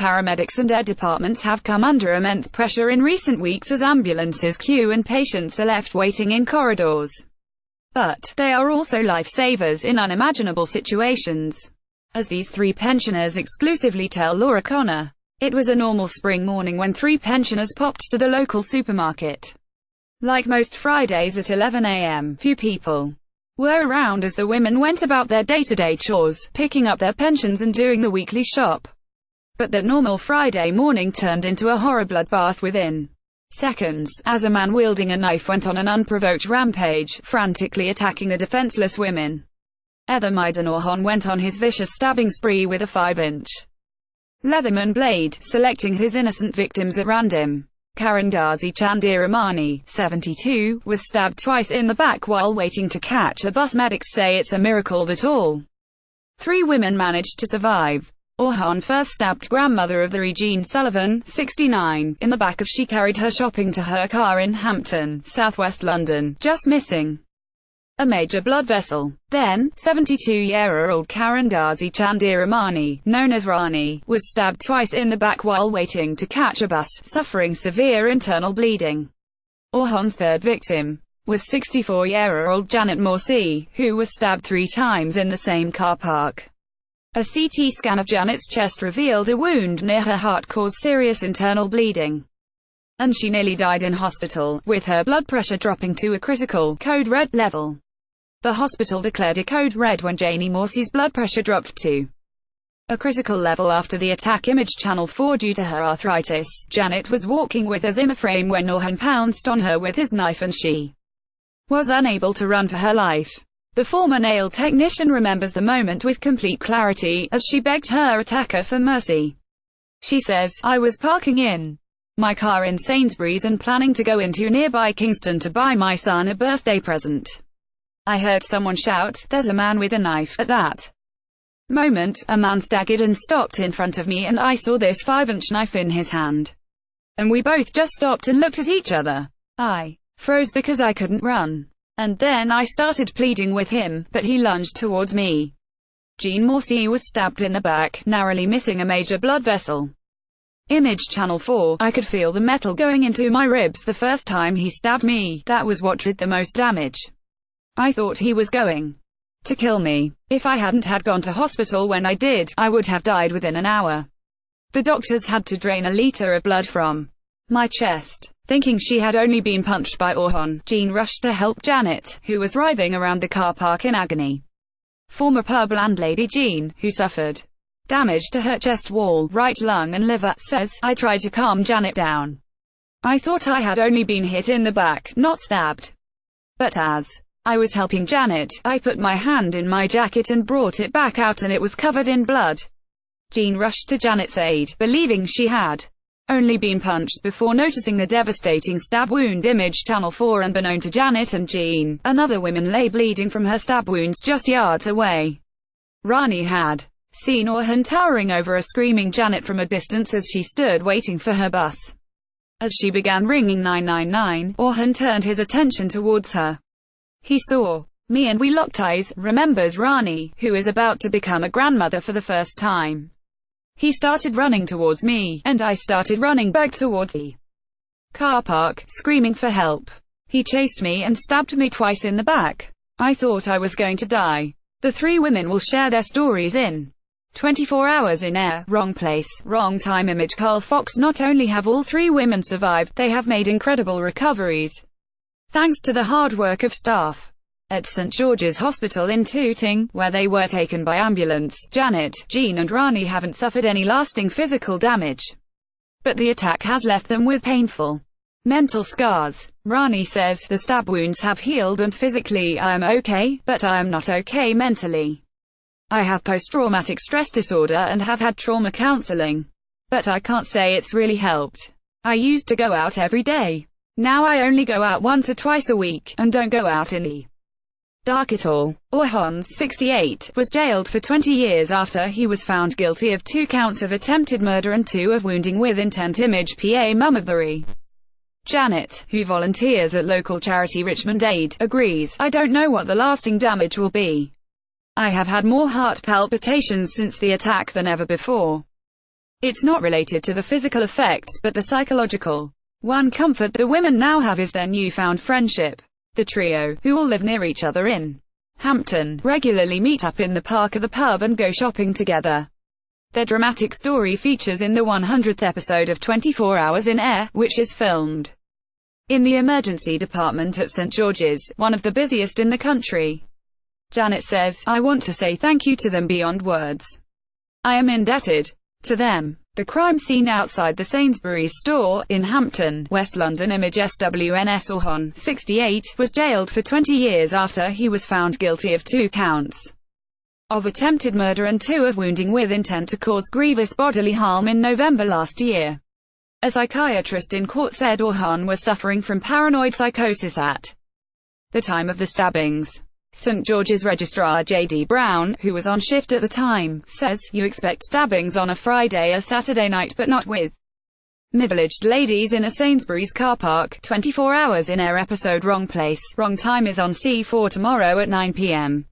paramedics and air departments have come under immense pressure in recent weeks as ambulances queue and patients are left waiting in corridors. But they are also lifesavers in unimaginable situations. As these three pensioners exclusively tell Laura Connor, it was a normal spring morning when three pensioners popped to the local supermarket. Like most Fridays at 11 a.m., few people were around as the women went about their day-to-day chores, picking up their pensions and doing the weekly shop. But that normal Friday morning turned into a horror bloodbath within seconds, as a man wielding a knife went on an unprovoked rampage, frantically attacking the defenceless women. Ethem Aydin Orhon went on his vicious stabbing spree with a 5-inch Leatherman blade, selecting his innocent victims at random. Charandasi Chandiramani, 72, was stabbed twice in the back while waiting to catch a bus. Medics say it's a miracle that all three women managed to survive. Orhon first stabbed grandmother-of-the Jean Sullivan, 69, in the back as she carried her shopping to her car in Hampton, southwest London, just missing a major blood vessel. Then, 72-year-old Charandasi Chandiramani, known as Rani, was stabbed twice in the back while waiting to catch a bus, suffering severe internal bleeding. Orhon's third victim was 64-year-old Janet Morsey, who was stabbed 3 times in the same car park. A CT scan of Janet's chest revealed a wound near her heart caused serious internal bleeding, and she nearly died in hospital, with her blood pressure dropping to a critical, code red level. The hospital declared a code red when Janie Morsey's blood pressure dropped to a critical level after the attack. Image Channel 4. Due to her arthritis, Janet was walking with a Zimmer frame when Orhon pounced on her with his knife and she was unable to run for her life. The former nail technician remembers the moment with complete clarity, as she begged her attacker for mercy. She says, "I was parking in my car in Sainsbury's and planning to go into nearby Kingston to buy my son a birthday present. I heard someone shout, 'There's a man with a knife.' At that moment, a man staggered and stopped in front of me and I saw this 5-inch knife in his hand. And we both just stopped and looked at each other. I froze because I couldn't run. And then I started pleading with him, but he lunged towards me." Jean Morsey was stabbed in the back, narrowly missing a major blood vessel. Image Channel 4. I could feel the metal going into my ribs the first time he stabbed me. That was what did the most damage. I thought he was going to kill me. If I hadn't had gone to hospital when I did, I would have died within an hour. The doctors had to drain a liter of blood from my chest. Thinking she had only been punched by Orhon, Jean rushed to help Janet, who was writhing around the car park in agony. Former pub landlady Jean, who suffered damage to her chest wall, right lung and liver, says, "I tried to calm Janet down. I thought I had only been hit in the back, not stabbed. But as I was helping Janet, I put my hand in my jacket and brought it back out and it was covered in blood." Jean rushed to Janet's aid, believing she had only been punched before noticing the devastating stab wound. Image Channel 4. Unbeknown to Janet and Jean, another woman lay bleeding from her stab wounds just yards away. Rani had seen Orhon towering over a screaming Janet from a distance as she stood waiting for her bus. As she began ringing 999, Orhon turned his attention towards her. "He saw me and we locked eyes," remembers Rani, who is about to become a grandmother for the first time. "He started running towards me, and I started running back towards the car park, screaming for help. He chased me and stabbed me twice in the back. I thought I was going to die." The three women will share their stories in 24 hours in air. Wrong place, wrong time. Image Carl Fox. Not only have all three women survived, they have made incredible recoveries, thanks to the hard work of staff at St. George's Hospital in Tooting, where they were taken by ambulance. Janet, Jean and Rani haven't suffered any lasting physical damage, but the attack has left them with painful mental scars. Rani says, "The stab wounds have healed and physically I am okay, but I am not okay mentally. I have post-traumatic stress disorder and have had trauma counseling, but I can't say it's really helped. I used to go out every day. Now I only go out once or twice a week, and don't go out in the dark at all." Orhon, 68, was jailed for 20 years after he was found guilty of 2 counts of attempted murder and 2 of wounding with intent. Image PA mum of the re. Janet, who volunteers at local charity Richmond Aid, agrees, "I don't know what the lasting damage will be. I have had more heart palpitations since the attack than ever before. It's not related to the physical effects, but the psychological. One comfort the women now have is their newfound friendship. The trio, who all live near each other in Hampton, regularly meet up in the park or the pub and go shopping together. Their dramatic story features in the 100th episode of 24 Hours in Air, which is filmed in the emergency department at St. George's, one of the busiest in the country. Janet says, "I want to say thank you to them beyond words. I am indebted to them." The crime scene outside the Sainsbury's store, in Hampton, West London. Image SWNS Orhon, 68, was jailed for 20 years after he was found guilty of 2 counts of attempted murder and 2 of wounding with intent to cause grievous bodily harm in November last year. A psychiatrist in court said Orhon was suffering from paranoid psychosis at the time of the stabbings. St. George's Registrar J.D. Brown, who was on shift at the time, says, "You expect stabbings on a Friday or Saturday night, but not with middle-aged ladies in a Sainsbury's car park." 24 Hours in Air episode Wrong Place, Wrong Time is on C4 tomorrow at 9 p.m.